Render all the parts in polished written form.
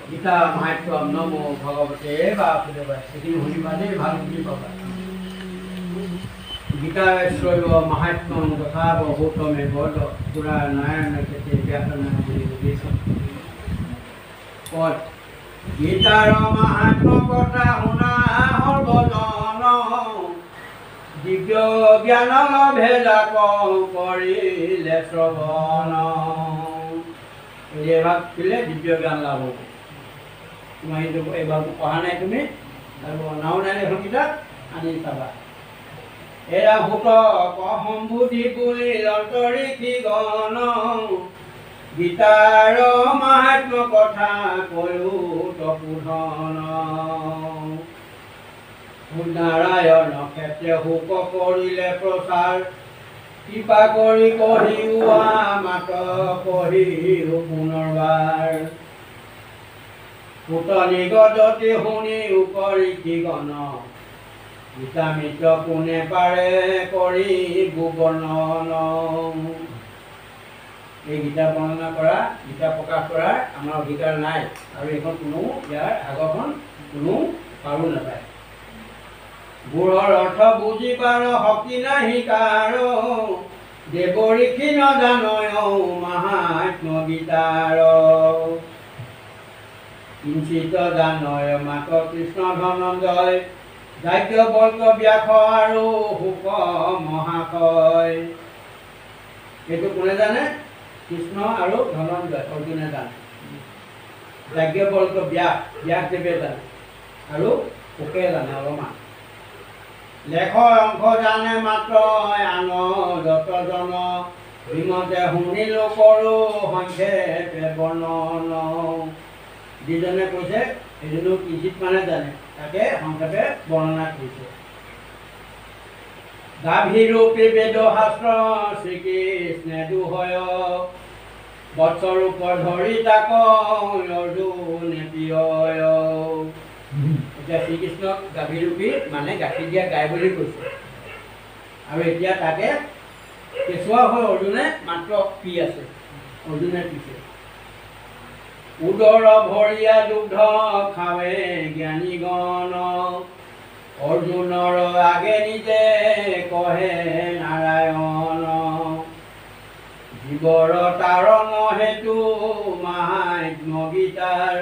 গীতা মাহাত্ম্য নমো ভগৱতে বাসুদেৱায় সেইখিনি শুনিবা দেই, ভাল বুজি পাবা। গীতাশৈব মাহাত্ম্যম তথা বহুতমে বদ পুৰা নাৰায়ণ কেতে ব্যাকৰণ বুলি বুজিছোঁ। কত গীতাৰ মাহাত্ম্য কথা শুনা সৰ্বজন, দিব্য জ্ঞান লভে যাক কৰিলে শ্ৰৱণ। এই ভাগ দিলে দিব্য জ্ঞান লাভ হ'ব। তোমাৰ এই ভাগটো পঢ়া নাই তুমি, আৰু অনাও নাই এখন কিতাপ আনি চাবা। এৰা ভূত সম্বুধি বুলি লন্তৰি গণ, গীতাৰ মাহাত্ম্য কথা কলো তপোধন। নাৰায়ণ ক্ষেত্ৰে শোক কৰিলে প্ৰচাৰ, কৃপা কৰি কঢ়িওৱা মাত কঢ়িও পুনৰবাৰ। পুতনি গজতি শুনি উপৰি গণ, গীতা মিত্ৰ কোনে পাৰে কৰি বৰ্ণন। এই গীতা বৰ্ণনা কৰা, গীতা প্ৰকাশ কৰাৰ আমাৰ অধিকাৰ নাই, আৰু এইখন কোনো ইয়াৰ আগৰখন কোনো কাৰো নাপায়। গুৰৰ অৰ্থ বুজি পাৰ শক্তি নাহি কাৰো, দেৱ ঋষি নজানয় মাহাত্ম্য গীতাৰ। কিঞ্চিত জানয় মাত কৃষ্ণ ধনঞ্জয়, যাজ্ঞবল্ক ব্যাস আৰু শুক মহাশয়। এইটো কোনে জানে? কৃষ্ণ আৰু ধনঞ্জয়, অৰ্জুনে জানে। যাজ্ঞবল্ক ব্যাসদেৱে জানে, আৰু শুকে জানে অলপমান। লেখৰ অংশ জানে মাত্ৰ আন যতজন, বিমতে শুনিলো কৰো সংক্ষেপে বৰ্ণন। যিজনে কৈছে সেইজনো কিঞ্চিত মানে জানে, তাকে সংক্ষেপে বৰ্ণনা কৰিছে। গাভীৰূপী বেদ শাস্ত্ৰ শ্ৰীকৃষ্ণে দুহয়, বৎসৰূপ ধৰি তাক অৰ্জুনে প্ৰিয়। এতিয়া শ্ৰীকৃষ্ণক গাভীৰূপী মানে গাখীৰ দিয়া গাই বুলি কৈছে, আৰু এতিয়া তাকে কেঁচুৱা হৈ অৰ্জুনে মাত্ৰ পি আছে, অৰ্জুনে পিছে। উদৰ ভৰিয়া দুগ্ধ খাৱে জ্ঞানী গণ, অৰ্জুনৰ আগে নিজে কহে নাৰায়ণ। জীৱৰ তাৰণ হেতু মাহাত্ম্য গীতাৰ,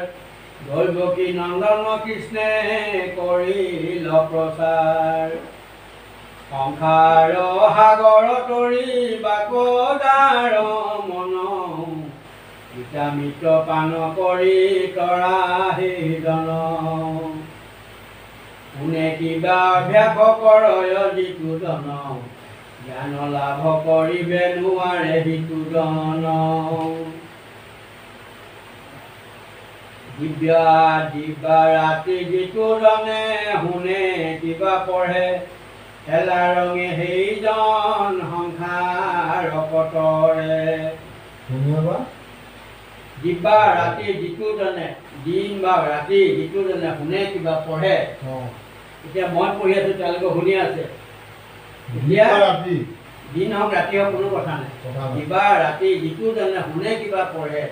দৈৱকী নন্দন কৃষ্ণে কৰিল প্ৰচাৰ। সংসাৰ সাগৰ তৰি বাকদাৰ মন, গীতা মিত্ৰ পান কৰি তৰা সেইজন। কোনে কিবা অভ্যাস কৰয় যিটো জন, জ্ঞান লাভ কৰিবে নোৱাৰে সিটো জন। দিব্যা ৰাতি যিটো জনে শুনে কিবা পঢ়ে, এলা ৰঙে সেইজন সংসাৰ কটৰে। দিব্যা ৰাতি যিটো জনে, দিন বা ৰাতি যিটো জনে শুনে কিবা পঢ়ে, এতিয়া মই পঢ়ি আছো তেওঁলোকে শুনি আছে, এতিয়া দিন হওক ৰাতি হওক কোনো কথা নাই। দিবা ৰাতি যিটো জনে শুনে কিবা পঢ়ে,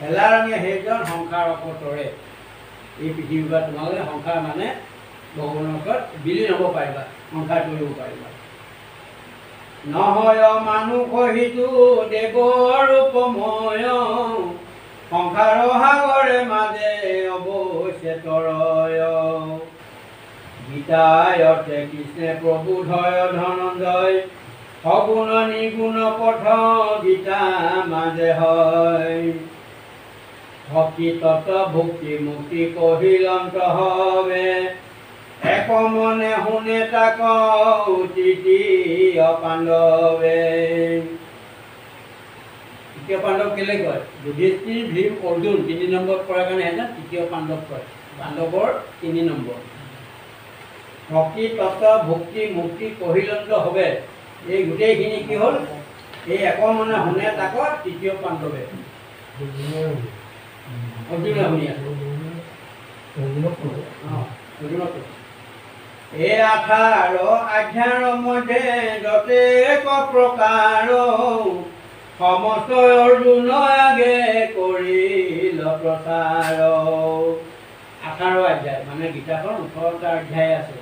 এলা ৰঙে সেইজন সংসাৰ অপতৰে। এই পৃথিৱীৰ তোমালোকে সংসাৰ মানে ভগৱানৰ ওচৰত বিলীন হ'ব পাৰিবা, সংসাৰ কৰিব পাৰিবা। নহয় মানুহ সিটো দেৱৰ ৰূপময়, সংসাৰ সাগৰে মাজে অৱশ্যে তৰয়। গীতায় অৰ্থে কৃষ্ণে প্ৰভুধয় ধনঞ্জয়, সগুণ নিগুণ পথ গীতা মাজে হয়। ভক্তি তত্ত্ব ভক্তি মুক্তি কহিলন্ত হবে, এক মনে শুনে তাক তৃতীয় পাণ্ডৱে। তৃতীয় পাণ্ডৱ কেলে কয়? যুধিষ্ঠিৰ ভীম অৰ্জুন 3 নম্বৰত পৰাৰ কাৰণে সিহঁতে তৃতীয় পাণ্ডৱ কয়, পাণ্ডৱৰ 3 নম্বৰ। ভক্তি তত্ত্ব ভক্তি মুক্তি কহিলন্ত হবে, এই গোটেইখিনি কি হ'ল? এই এক মনে শুনে তাক তৃতীয় পাণ্ডৱে। অৰ্জুনে শুনি আছে, অৰ্জুনক এই 18 অধ্যায়ৰ মধ্যে যতেক প্ৰকাৰ, সমস্ত অৰ্জুন আগে কৰিল প্ৰচাৰ 18 অধ্যায় মানে গীতাখন 18টা অধ্যায় আছে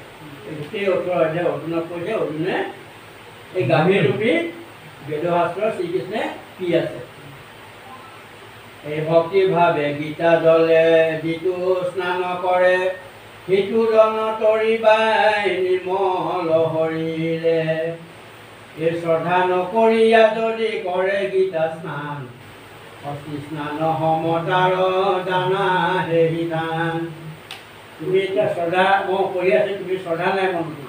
গোটেই 18 অধ্যায় অৰ্জুনক কৈছে অৰ্জুনে এই গাভীৰ ৰূপী বেদশাস্ত্ৰ শ্ৰীকৃষ্ণে কি আছে এই ভক্তি ভাৱে গীতা জলে যিটো স্নান কৰে সিটো জন তৰিবাই নিৰ্মল হৰিৰে এই শ্ৰদ্ধা নকৰিয়া যদি কৰে গীতা স্নান অতি স্নান সমতাৰ জানা হে বিধান তুমি এতিয়া শ্ৰদ্ধা মই পঢ়ি আছো তুমি শ্ৰদ্ধা নাই মনটো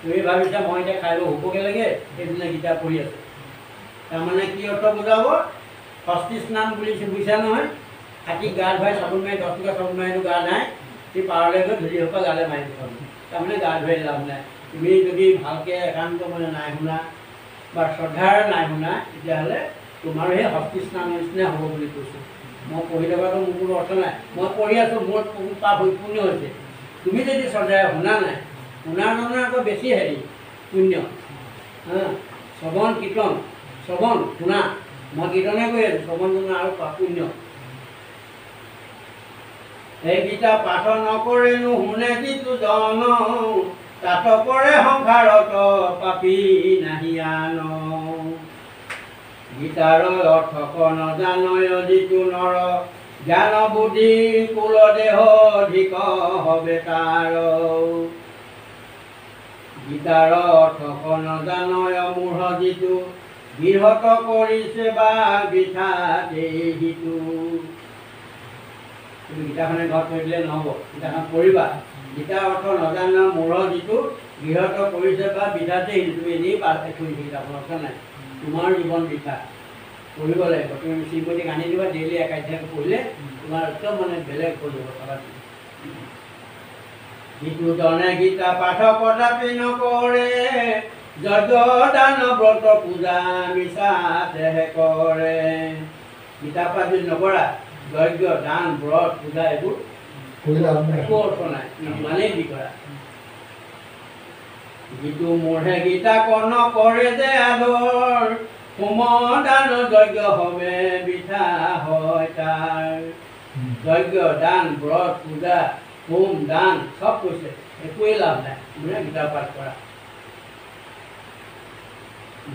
তুমি ভাবিছা মই এতিয়া খাই হ'বগে লাগে সেইদিনা গীতা পঢ়ি আছো তাৰমানে কি অৰ্থ বুজাব ষষ্ঠী স্নান বুলি বুজিছা নহয় হাতী গা ধুৱাই চাবোন মাৰি 10 টকা চাবোন মাৰি গা নাই সি পাৰলৈ গৈ ধূলি সোপা গালে মাৰি দিব তাৰমানে গা ধুৱাই লাভ নাই তুমি যদি ভালকৈ একান্ত মানে নাই শুনা বা শ্ৰদ্ধাৰ নাই শুনা তেতিয়াহ'লে তোমাৰ সেই ষষ্ঠী স্নান নিচিনা হ'ব বুলি কৈছোঁ মই পঢ়ি থকাটো মোৰ কোনো অৰ্থ নাই মই পঢ়ি আছোঁ মোৰ পাপ পুণ্য হৈছে তুমি যদি শ্ৰদ্ধাৰে শুনা নাই শুনাৰ জনৰ আকৌ বেছি হেৰি পুণ্য শ্ৰৱণ কীৰ্তন শ্ৰৱণ শুনা মই কীৰ্তনে কৈ আছোঁ শ্ৰৱণ জনা আৰু পুণ্য এই গীতা পাঠ নকৰেনো শুনে যিটো জন তাত পৰে সংসাৰত পাপী নাহি আন গীতাৰ অৰ্থ নজানয় যিটো নৰ জ্ঞান বুদ্ধি কুল দেহ অধিক হবে তাৰ গীতাৰ অৰ্থ নজানয় মূঢ় যিটো গৃহত কৰিছে বা বৃথা দেহিটো তুমি গীতাখনে ঘৰত কৰি দিলে নহ'ব গীতাখন পঢ়িবা গীতাৰ অৰ্থ নজানা মূঢ় যিটো গৃহত কৰিছে বা বিধাতে তুমি এনেই পাঠ কৰি কিতাপৰ অৰ্থ নাই তোমাৰ জীৱন বৃথা পঢ়িব লাগিব তুমি শ্ৰীমতীক আনি দিবা ডেইলি 1 অধ্যায় পঢ়িলে তোমাৰ একদম মানে বেলেগ হৈ যাব কথাটো যিটো জনে গীতা পাঠ কদাপি নকৰে যজ্ঞ দান ব্ৰত পূজা মিছাতেহে কৰে গীতা পাঠ যদি নকৰা যজ্ঞ দান ব্ৰত পূজা এইবোৰ একো অৰ্থ নাই ইমানেই দি কৰা যিটো মোৰহে গীতা কৰ্ণ কৰে যে আদৰ হোম দান যজ্ঞ হবে বৃথা হয় তাৰ যজ্ঞ দান ব্ৰত পূজা হোম দান চব কৈছে একোৱেই লাভ নাই মোৰে গীতা পাঠ কৰা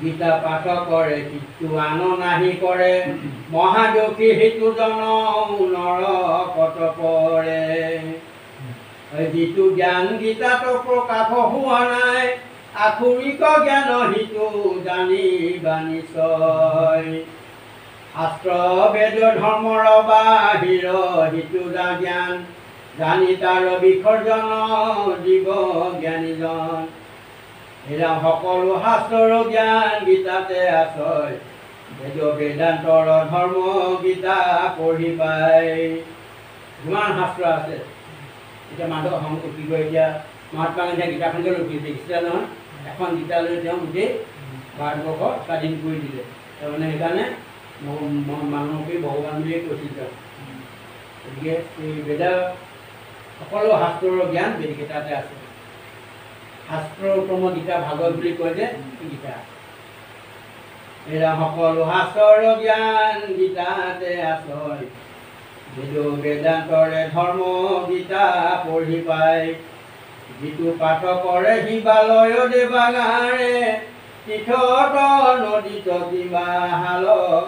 গীতা পাঠ কৰে কিন্তু আন নাহি কৰে মহাদোষী সেইটো জন নৰকত পৰে যিটো জ্ঞান গীতাত প্ৰকাশ হোৱা নাই আখৰিক জ্ঞান সিটো জানিবা নিশ্চয় শাস্ত্ৰ বেদ ধৰ্মৰ বাহিৰ সিটো জ্ঞান জানি তাৰ বিসৰ্জন জীৱ জ্ঞানীজন এৰা সকলো শাস্ত্ৰৰ জ্ঞান গীতাতে আছয় বেদ বেদান্তৰ ধৰ্ম গীতা পঢ়ি পাই যিমান শাস্ত্ৰ আছে এতিয়া মাধৱ শংকৰ কি কয় এতিয়া মহাত্মা গান্ধীয়ে গীতাখনকে লিখি দেখিছিলে নহয় এখন গীতা লৈ তেওঁ গোটেই ভাৰতবৰ্ষ স্বাধীন কৰি দিলে তাৰমানে সেইকাৰণে মানুহকে ভগৱান বুলিয়ে কৈছিল তেওঁ গতিকে এই বেদ সকলো শাস্ত্ৰৰ জ্ঞান বেদগীতাতে আছে শাস্ত্ৰোত্তম গীতা ভাগৱত বুলি কয় যে গীতা এৰা সকলো শাস্ত্ৰৰ জ্ঞান গীতাতে আছয় বেদ বেদান্তৰে ধৰ্ম গীতা পঢ়ি পাই যিটো পাঠ কৰে হিমালয় দেৱাগাৰে তীৰ্থত নদীত কিবা হাল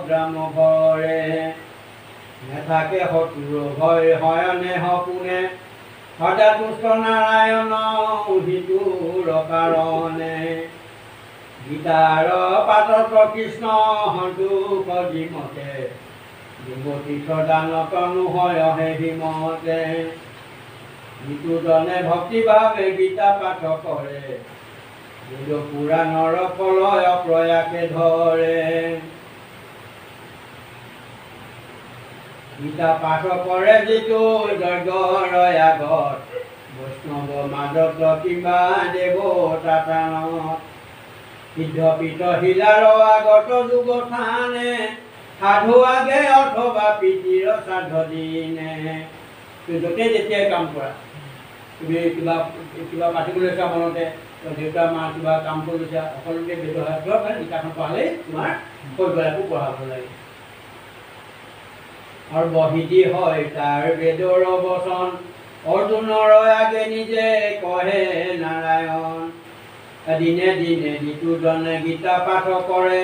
গ্ৰাম ঘৰে নেথাকে শত্ৰুৰ ভয় হয়নে সপোনে সদা তুষ্ট নাৰায়ণ সিটোৰ কাৰণে গীতাৰ পাতত কৃষ্ণ সন্তোষ যিমতে বিমতীৰ্থ দানত নহয় হে হিমতে যিটো জনে ভক্তিভাৱে গীতা পাঠ কৰে বেদ পুৰাণৰ ফলয় প্ৰয়াসে ধৰে গীতা পাঠ কৰে যিটো যজ্ঞৰ আগত বৈষ্ণৱ মাজত কিবা দেৱতা প্ৰাণত সিদ্ধ পীঠ শিলাৰ আগত যুগ থানে সাধু আগে অথবা পিতিৰ শ্ৰাদ্ধ দিনে তুমি য'তেই যেতিয়াই কাম কৰা তুমি কিবা কিবা পাতিবলৈ চোৱা মনতে দেউতা মা কিবা কাম কৰি গৈছে সকলোকে ব্যৱহাৰ মানে গীতাখন পঢ়ালেই তোমাৰ শৈশৱকো পঢ়াব লাগে আৰু বহিদি হয় তাৰ বেদৰ বচন অৰ্জুনৰ আগে নিজে কহে নাৰায়ণ দিনে দিনে যিটোজনে গীতা পাঠ কৰে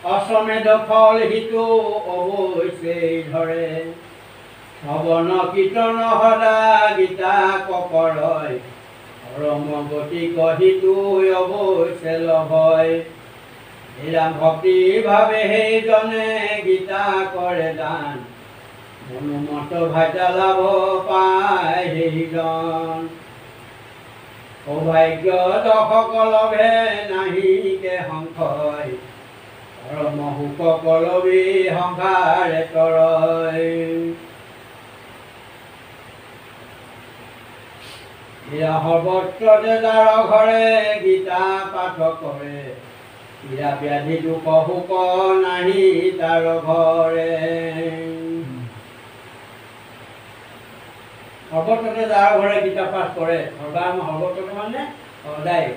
অশ্বমেধ ফল সিটো অৱশ্যেই ধৰে শ্ৰৱণ কীৰ্তন সদা গীতা ককৰয় পৰম গতি কহিতো অৱশ্যে লভয় নিৰাম ভক্তি ভাৱে সেইজনে গীতা কৰে দান মনোমত ভাগ্য লাভ পায় সেইজন সৌভাগ্য দশকলভে নাহিকে সংশয় পৰম সুখ কলবী সংসাৰে তৰয় সৰ্বত্ৰ যাৰ ঘৰে গীতা পাঠ কৰে পীড়া ব্যাধি দুখ সুখ নাহি তাৰ ঘৰে সৰ্বত্ৰতে যাৰ ঘৰে গীতা পাঠ কৰে সৰ্বত্ৰতে মানে সদায়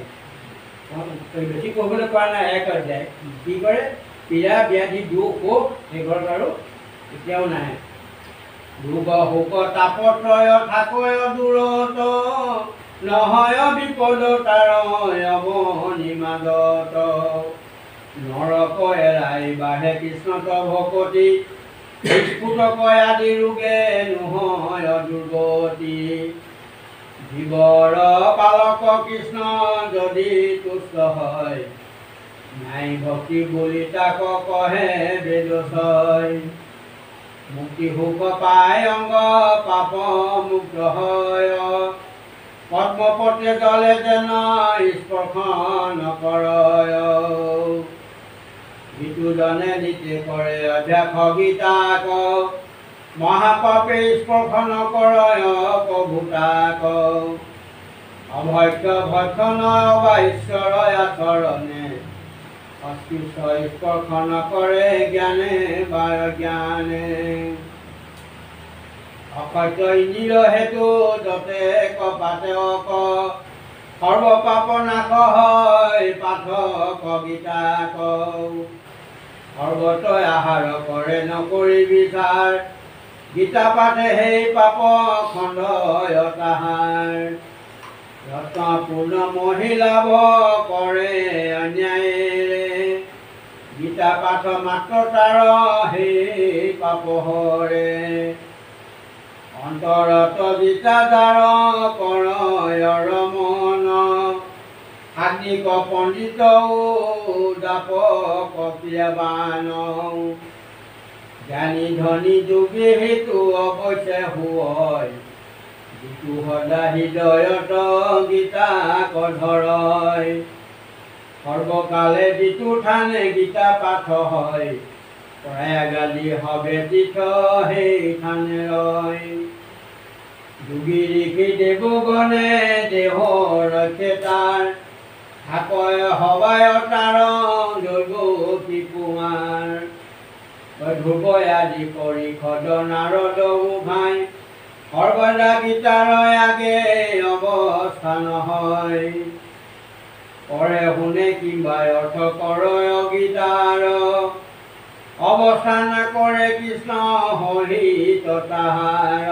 বেছি ক'বলৈ পৰা নাই এক অধ্যায় কি কৰে পীড়া ব্যাধি দুখ সুখ সেই ঘৰত আৰু কেতিয়াও নাহে দুখ সুখ তাপত্ৰয় থাকয় দূৰত নহয় বিপদ তাৰয় অৱনি মাজত নৰক এৰাই বাঢ়ে কৃষ্ণত ভকতি স্ফুটকয় আদি ৰোগে নহয় দুৰ্গতি জীৱৰ পালক কৃষ্ণ যদি তুষ্ট হয় নাই ভক্তি বুলি তাক কহে বেদচয় মুক্তি সুখ পায় অংগ পাপ মুক্ত হয় পদ্মপত্ৰে জলে যেন স্পৰ্শ নকৰয় যিটোজনে নীতি কৰে অভ্যাস গীতাক মহাপাপে স্পৰ্শ নকৰয় প্ৰভুতাক অভক্ষ ভক্ষণ বা ঈশ্বৰয় আচৰণে অস্পৃশ্য স্পৰ্শ নকৰে জ্ঞানে বাৰ জ্ঞানে অসত্য ইন্দ্ৰিয় হেতু যতে কপাতে অক সৰ্বপাপ নাশ হয় পাঠক গীতাক সৰ্বতই আহাৰ কৰে নকৰি বিচাৰ গীতা পাঠে সেই পাপ খণ্ডয় তাহাৰ ৰত্নপূৰ্ণ মহিলাভ কৰে অন্যায়েৰে গীতা পাঠ মাত্ৰ তাৰ সেই পাপ হৰে অন্তৰত গীতা যাৰ কৰয় ৰমন আগ্নিক পণ্ডিত দাপক ক্ৰিয়াবান জ্ঞানী ধনী যোগী হেতু অৱশ্যে হয় যিটো সদা হৃদয়ত গীতাক ধৰয় সৰ্বকালে যিটো থানে গীতা পাঠ হয় পৰায়া গালি হবে তীৰ্থ সেই থানে ৰয় যোগী ঋষি দেৱগণে দেহ ৰক্ষে তাৰ থাকয় হবায় তাৰ জৈৱকী কুমাৰ ধ্ৰুৱ আদি পৰিষদ নাৰদ গোহাঁই সৰ্বদা গীতাৰ আগে অৱস্থান হয় কৰে শুনে কিম্বা অৰ্থ কৰয় গীতাৰ অৱস্থান কৰে কৃষ্ণ হৰিত তাহাৰ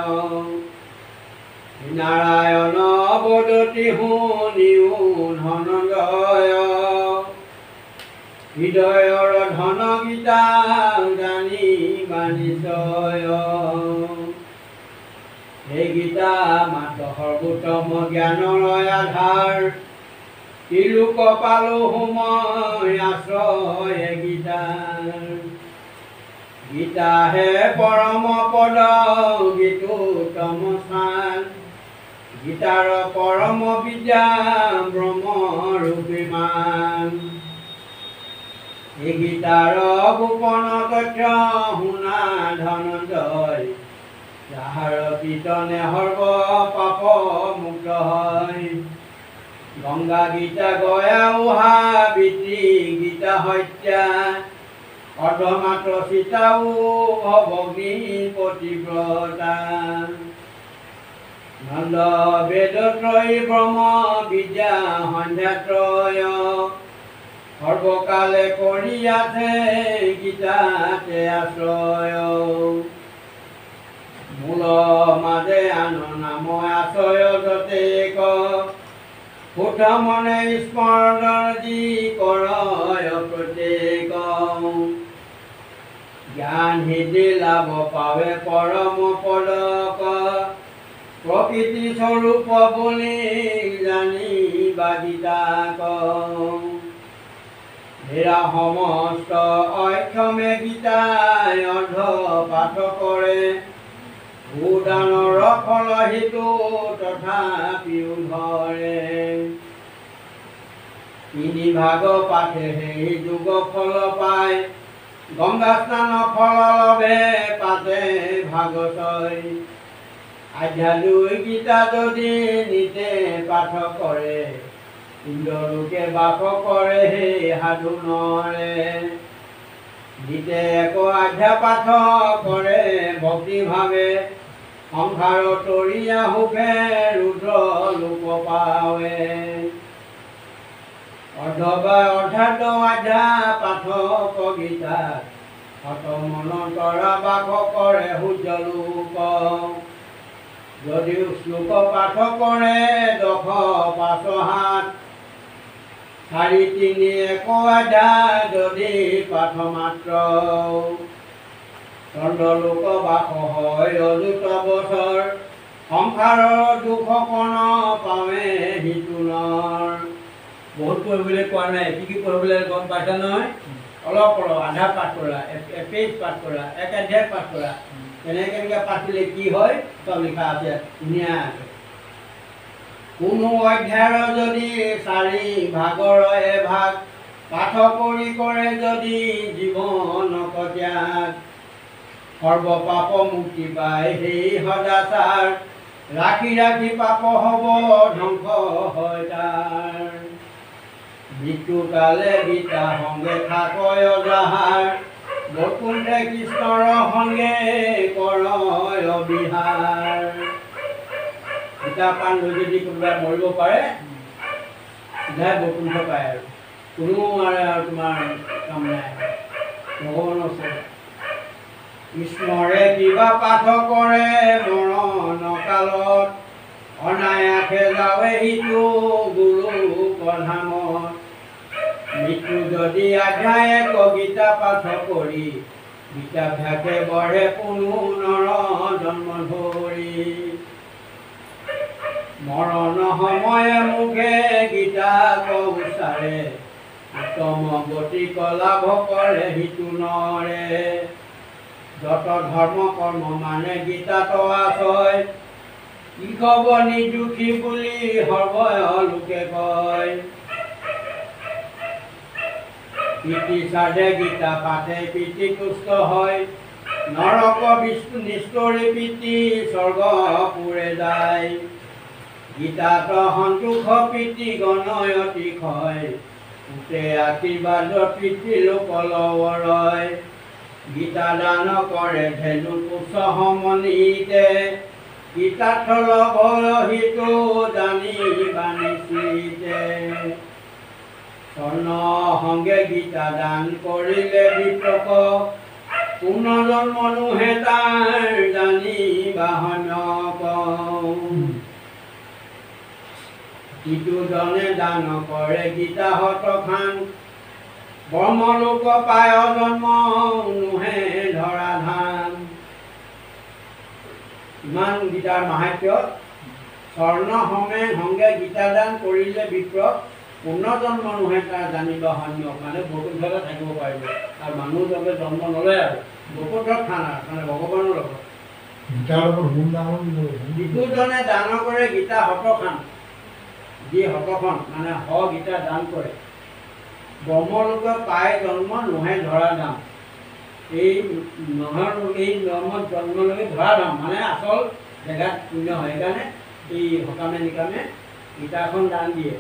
নাৰায়ণ বদতি শুনিও ধনঞ্জয় হৃদয়ৰ ধন গীতা জানি বাণিজ্যয় সেই গীতা মাত্ৰ সৰ্বোত্তম জ্ঞানৰ আধাৰ তিলোক পালো সময় আশ্ৰয় গীতাৰ গীতাহে পৰম পদ গীতোত্তম স্থান গীতাৰ পৰম বিদ্যা ব্ৰহ্মৰূপীমান এই গীতাৰ গোপন তথ্য শুনা ধনঞ্জয় যাহাৰ কীৰ্তনে সৰ্ব পাপ মুক্ত হয় গংগা গীতা গয়া উহা বিত্ৰী গীতা হত্যা অৰ্ধমাত্ৰ সীতাও ভগ্নী পতিব্ৰতা নন্দ বেদত্ৰয়ী ব্ৰহ্ম বিদ্যা সন্ধ্যাত্ৰয় সৰ্বকালে কৰি আছে গীতাতে আশ্ৰয় মূল মাজে আন নাম আশ্ৰয় যতে শুদ্ধ মনে স্মৰণ যি কৰয় প্ৰত্যেক জ্ঞান সিদ্ধি লাভ পাৱে পৰম পদক প্ৰকৃতি স্বৰূপ বুলি জানিবা গীতাক হেৰা সমস্ত অক্ষমে গীতাই অৰ্ধ পাঠ কৰে ভূদানৰ ফল হিতু তথাপিও ধৰে তিনি ভাগ পাঠে সেই যুগ ফল পায় গংগা স্নান ফল লভে পাতে ভাগ ছয় আধ্যাত্মিক গীতা যদি নিতে পাঠ কৰে ইন্দ্ৰলোকে বাস কৰে সেই সাধু নৰে নিতে এক আধ্যা পাঠ কৰে ভক্তি ভাৱে সংসাৰ তৰিয়া সুখে ৰুদ্ৰ লোক পাৱে অৰ্ধাৰ্থ আধ্যা পাঠক গীতা হত মন তৰা বাস কৰে সূৰ্য লোক যদিও শ্লোক পাঠ কৰে 10,500 চাৰি তিনি এক অধ্যায় যদি পাঠ মাত্ৰ চন্দ্ৰলোক বাস হয় অযুত বছৰ সংসাৰৰ দুখ কণ পাৱে হিতুনৰ বহুত পঢ়িবলৈ কোৱা নাই কি পঢ়িবলৈ গম পাইছা নহয় অলপ আধা পাঠ কৰা এপেজ পাঠ কৰা এক অধ্যায় পাঠ কৰা কেনেকৈ পাঠ কৰিলে কি হয় চব লিখা আছে ধুনীয়াকৈ কোনো অধ্যায়ৰ যদি 4 ভাগৰ এভাগ পাঠ কৰি কৰে যদি জীৱন ত্যাগ সৰ্ব পাপ মুক্তি পায় সেই সদাচাৰ ৰাখি ৰাখি পাপ হ'ব ধ্বংস হয় তাৰ মৃত্যু কালে গীতা সংগে থাকয় যাহাৰ বৈকুণ্ঠে কৃষ্ণৰ সংগে কৰয় বিহাৰ গীতা পাঠ লৈ যদি কোনোবাই মৰিব পাৰে চিধাই বৈকুণ্ঠ পায় আৰু কোনো তোমাৰ কাম নাই ভগৱানৰ ওচৰত কৃষ্ণৰে কিবা পাঠ কৰে মৰণ কালত অনায়াসে যাৱে সিটো গুৰু প্ৰধানত মৃত্যু যদি আধ্যায় গীতা পাঠ কৰি গীতাভ্যাসে বঢ়ে কোনো নৰ জন্ম ধৰি মৰণ সময়ে মুখে গীতা উচ্চাৰে উত্তম গতি লাভ কৰে সিটো নৰে যত ধৰ্ম কৰ্ম মানে গীতাত আছয় কি কব নিদুখী বুলি সৰ্বয় লোকে কয় পিতৃ সাধে গীতা পাঠে পিতৃ তুষ্ট হয় নৰক বিষ্ণু নিষ্ঠুৰী পিতৃ স্বৰ্গ পুৰে যায় গীতাত সন্তোষ পিতৃ গণয় অতিশয় উঠে আশীৰ্বাদ পিতৃ লোক লৱৰয় গীতা দান কৰে ধেনু পুষ্প সমনীতে গীতাৰ্থ লভয় হিতো জানি বানিছিতে স্বৰ্ণ সংগে গীতা দান কৰিলে বিপ্ৰক পুনৰ্জন্ম নোহে তাৰ জানি বাহনক যিজনে দান কৰে গীতা হতখান ব্ৰহ্মলোক পায় জন্ম নোহে ধৰা ধাম ইমান গীতাৰ মাহাত্য স্বৰ্ণ সংগে গীতা দান কৰিলে বিপ্ৰ পুনৰ্জন্ম নোহে তাৰ জানিব সন্যক মানে বৈকুণ্ঠতে থাকিব পাৰিব আৰু মানুহ যাতে জন্ম নলয় আৰু বৈকুণ্ঠত থান মানে ভগৱানৰ লগত যিজনে দান কৰে গীতা হতখান যি হতখন মানে গীতা দান কৰে ব্ৰহ্মলোকে পায় জন্ম নোহে ধৰা ধাম এই জন্মত জন্ম লৈ ধৰা ধাম মানে আচল জেগাত শূন্য হয় সেইকাৰণে এই সকামে নিকামে গীতাখন দান দিয়ে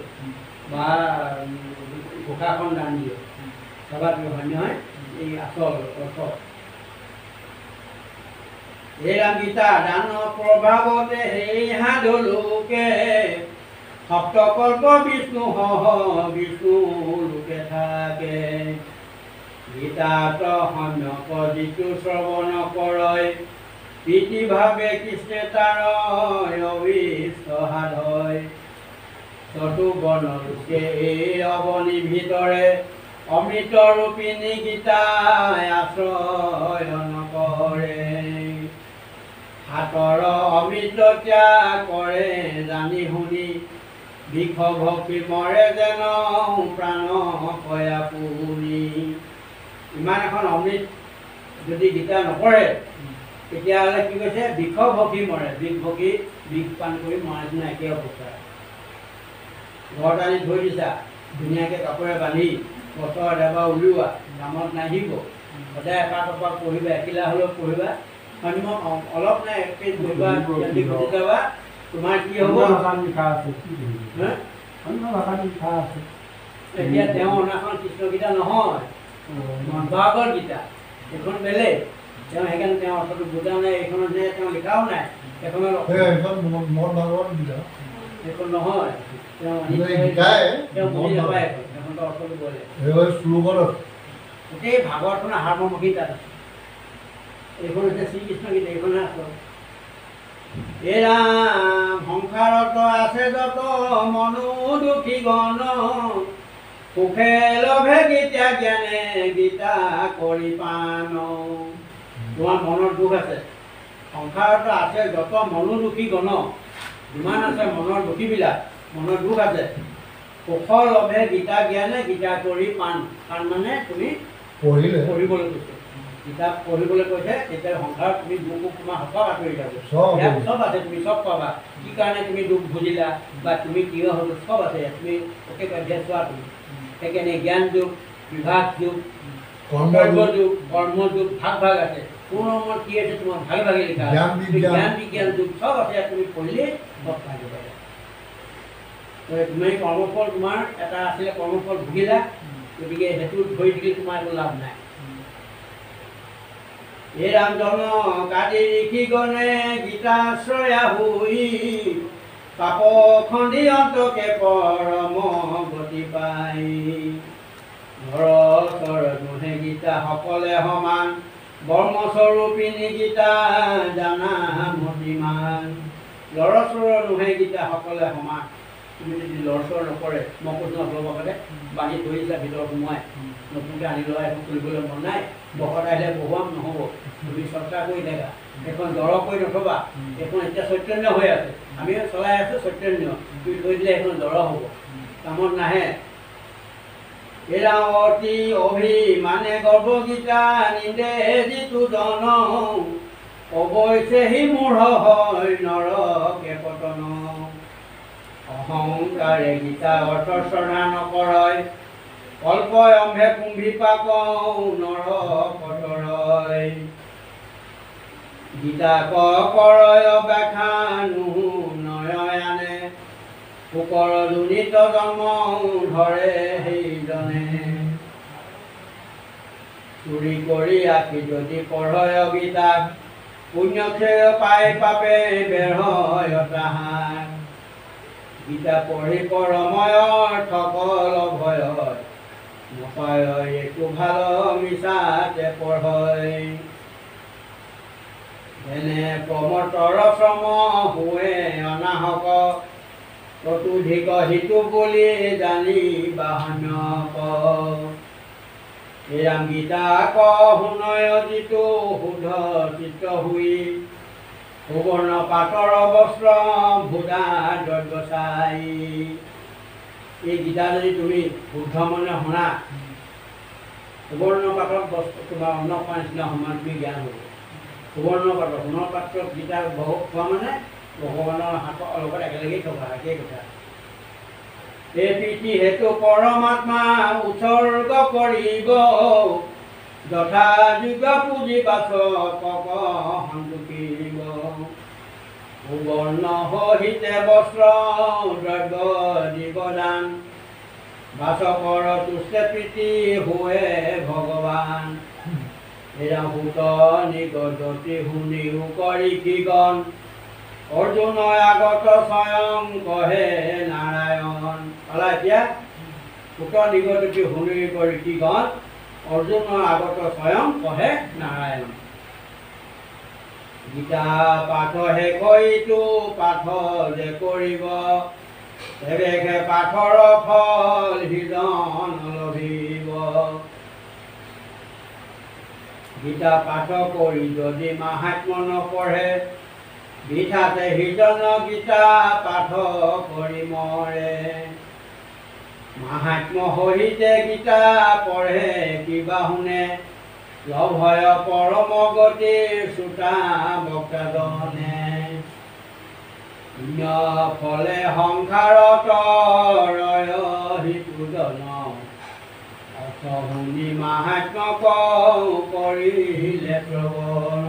বা ঘোষাখন দান দিয়ে সভাত হয় নহয় এই আচল অৰ্থ এই ৰাম গীতা দান প্ৰভাৱতে সেই সাধলোকে সপ্তকল্প বিষ্ণু বিষ্ণু লোকে থাকে গীতাত সম্যক যিটো শ্ৰৱণ কৰয় প্ৰীতিভাৱে কৃষ্ণে তাৰ অভীষ্ট সাধয় চতুবৰ্ণ লোকে এই অৱনি ভিতৰে অমৃত ৰূপিণী গীতাই আশ্ৰয় নকৰে হাতৰ অমৃত ত্যাগ কৰে জানি শুনি বিষ ভক্তি মৰে যেন প্ৰাণ কয়া পুনি ইমান এখন অমৃত যদি গীতা নপঢ়ে তেতিয়াহ'লে কি কৈছে বিষ ভক্তি মৰে বিষ পান কৰি মৰা নিচিনা একে অৱস্থা ঘৰত আনি থৈ দিছা ধুনীয়াকৈ কাপোৰে বান্ধি বছৰত এবাৰ উলিওৱা কামত নাহিব সদায় এপাক এপাক পঢ়িবা একিলা হ'লেও পঢ়িবা সন্মুখ অলপ নাই এক পেজ পঢ়িবা জলদি গুচি যাবা তোমাৰ কি হ'ব এতিয়া তেওঁ অনাখন কৃষ্ণ গীতা নহয় ভাগৱত গীতা এইখন বেলেগ তেওঁ সেইকাৰণে তেওঁ অৰ্থটো বুজা নাই এইখনত যে তেওঁ লিখাও নাই এইখন নহয় তেওঁ বুজি নাপায় এখনতো অৰ্থটো বলে গোটেই ভাগৱতখনৰ সাৰ্বমুখী তাত আছে এইখন হৈছে শ্ৰীকৃষ্ণ গীতা এইখনহে আছে এই ৰাম সংসাৰত আছে যত মনো দুখী গণ সুখে লভে গীতা জ্ঞানে গীতা কৰি পান তোমাৰ মনৰ দুখ আছে সংসাৰত আছে যত মনো দুখী গণ যিমান আছে মনৰ দুখীবিলাক মনৰ দুখ আছে সুখ লভে গীতা জ্ঞানে গীতা কৰি পান পান মানে তুমি পঢ়িবলৈ কৈছে কিতাপ পঢ়িবলৈ কৈছে তেতিয়া সংসাৰত তুমি দুখ তোমাৰ সব আঁতৰি যাব চব আছে তুমি চব পাবা কি কাৰণে তুমি দুখ বুজিলা বা তুমি কিয় হ'ল চব আছে তুমি একে অধ্যয়ন চোৱা তুমি সেইকাৰণে জ্ঞান যুগ বিভাগ যুগ কৰ্ম যুগ ভাগ ভাগ আছে কোন সময়ত কি আছে তোমাৰ ভাগে ভাগে লিখা জ্ঞান বিজ্ঞান যুগ চব আছে তুমি পঢ়িলে চব পাই যাবা তুমি কৰ্মফল তোমাৰ এটা আছিলে কৰ্মফল ভুগিলা গতিকে সেইটো ধৰি দিলে তোমাৰ একো লাভ নাই এই ৰামজন কাদি ঋষি গণে গীতাশ্ৰয়া হৈ পাপ খণ্ডি অন্তকে পৰম গতি পাই ঘৰ নোহে গীতা সকলে সমান বৰ্মস্বৰূপিণী গীতা জানা মতিমান লৰচৰ নোহে গীতা সকলে সমান তুমি যদি লৰচৰ নকৰে মই কৈছোঁ আপোনালোকতে বান্ধি ধৰিছা ভিতৰত সোমোৱাই নতুনকৈ আনি লোৱা একো কৰিবলৈ মন নাই বহত আহিলে বহুৱাম নহ'ব তুমি চৰ্চা কৰি থাকা এখন জড় কৰি নথবা এখন এতিয়া চৈতন্য হৈ আছে আমি চলাই আছোঁ চৈতন্য তুমি থৈ দিলে এখন জড় হ'ব কামত নাহে এৰাৱতী অভিমানে গৰ্ভগীতা নিন্দে যিটো জন অৱশ্যে সি মূঢ় হয় নৰকে পতন অহংকাৰে গীতা অৰ্থ শ্ৰদ্ধা নকৰয় কল্প অম্ভে কুম্ভী পাক নৰ পতৰয় গীতা কৰয় ব্যাখ্যা নুহু নয়নে শুকৰ জুনিত জন্ম ধৰে সেইজনে চুৰি কৰি আঁকি যদি পঢ়য় গীতাক পুণ্যক্ষয় পাই পাপে বেঢ়য় তাহাক গীতা পঢ়ি পৰময় ঠকল ভয় নকয় একো ভাল মিছাতে পঢ়য় এনে প্ৰমতৰ শ্ৰম হুৱে অনাহক ততোধিক হিতু বুলি জানি বাহনক এই ৰাম গীতা ক শুনয় যিটো শুদ্ধ চিত্ত হুই সুবৰ্ণ পাতৰ বস্ত্ৰ ভূদা দ্ৰব্য চাই এই গীতা যদি তুমি শুদ্ধ মনে শুনা সুবৰ্ণ পাতৰ বস্ত্ৰ তোমাৰ অন্ন খোৱা নিচিনা সমান তুমি জ্ঞান হ'ব সুবৰ্ণ পাত্ৰ সোণৰ পাত্ৰত গীতা খোৱা মানে ভগৱানৰ হাতৰ লগত একেলগেই থকা একেই কথা এই প্ৰীতি হেতু পৰমাত্মা উৎসৰ্গ কৰিব যথা যুগ পুঁজি পাছত সন্তোষিব সুবৰ্ণ সহিতে বস্ত্ৰ দ্ৰব্য জীৱদান বাচকৰ তুষ্টে প্ৰীতি হুৱে ভগৱান এৰা ভূত নিগতি শুনিও কৰি কিগণ অৰ্জুন আগত স্বয়ং কহে নাৰায়ণ পালা এতিয়া ভূত নিগতি শুনি কৰি কিগণ অৰ্জুন আগত স্বয়ং কহে নাৰায়ণ গীতা পাঠ হে কৈতো পাঠ যে কৰিব তেৱেকে পাঠৰ ফল হৃদন লভিব গীতা পাঠ কৰি যদি মাহাত্ম্য নপঢ়ে বিঠাতে হৃদন গীতা পাঠ কৰি মৰে মাহাত্ম্য সহিতে গীতা পঢ়ে কিবা শুনে লভয় পৰম গতিৰ চোতা বক্তাজনে ফলে সংসাৰত ৰয় হিতুজন অৰ্থ শুনি মাহাত্ম্য কওঁ কৰিলে প্ৰৱণ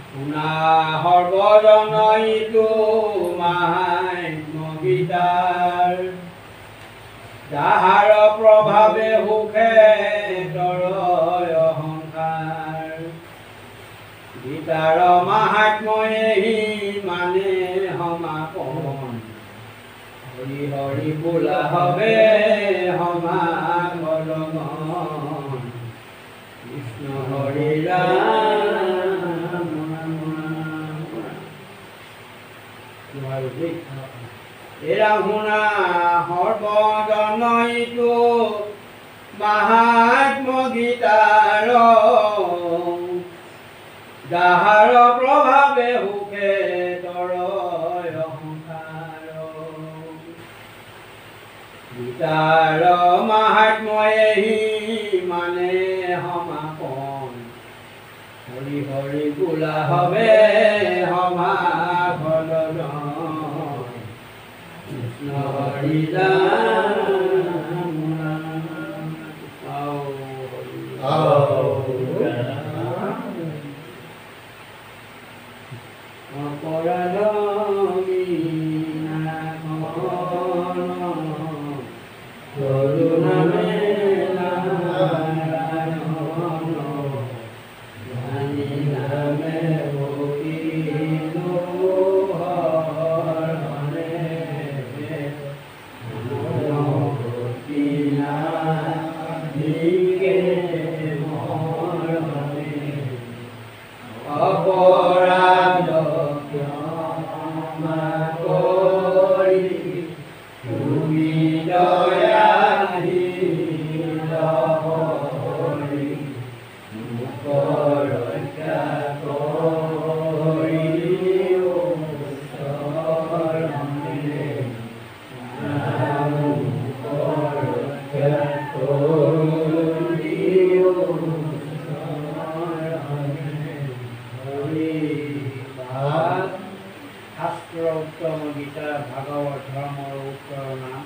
শুনা সৰ্বজন ইটো মাহাত্ম্য গীতাৰ যাহাৰ প্ৰভাৱে সুখে তৰয় সংসাৰ গীতাৰ মাহাত্ম্যই মানে সমাপন হৰি হৰি বোলা হবে সমাগমন কৃষ্ণ হৰি ৰাম এৰা শুনা সৰ্বজন ইটো মাহাত্ম্য গীতাৰ যাহাৰ প্ৰভাৱে সুখে তৰয় সংসাৰ গীতাৰ মাহাত্ম্যই মানে সমাপন হৰি হৰি বোলা হবে সমাগমন কৃষ্ণ হৰি ৰাম উত্তম গীতা ভাগৱত ধৰ্মৰ উত্তৰ নাম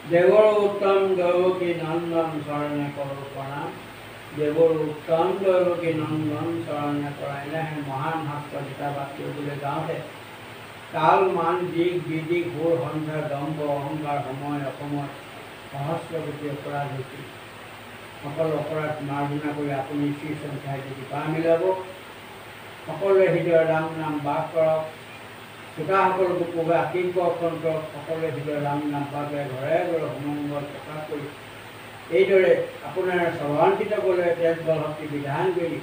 দেৱৰ উত্তম দৈৱকী নন্দন শৰণে কৰো প্ৰণাম দেৱৰ উত্তম দৈৱকী নন্দন শৰণে কৰা এনেহে মহান শাস্ত্ৰ গীতা পাঠ কৰিবলৈ যাওঁতে কাল মান দিক বিদিক ঘোৰ সন্ধ্যা দম্ভ অহংকাৰ সময় অসময় সহস্ৰ কোটি অপৰাধ হৈছিল সকলো অপৰাধ মাৰ্জনা কৰি আপুনি শ্ৰী সংখ্যাই যদি পা মিলাব সকলোৱে হৃদয় ৰাম নাম বাস কৰক চোতাসকলকো ক'ব আকিংক অকণ্ঠক সকলোৱে হৃদয় ৰাম নাম বাসে ঘৰে ঘৰে সমংগল প্ৰকাশ কৰি এইদৰে আপোনাৰ সৰ্বান্বিত ক'লে তেজ বল শক্তি বিধান কৰি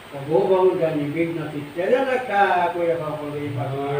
প্ৰভু বহু নিৰ্বিঘ্ন চিত্তে ৰক্ষা কৰি ৰাখক সকলোৱে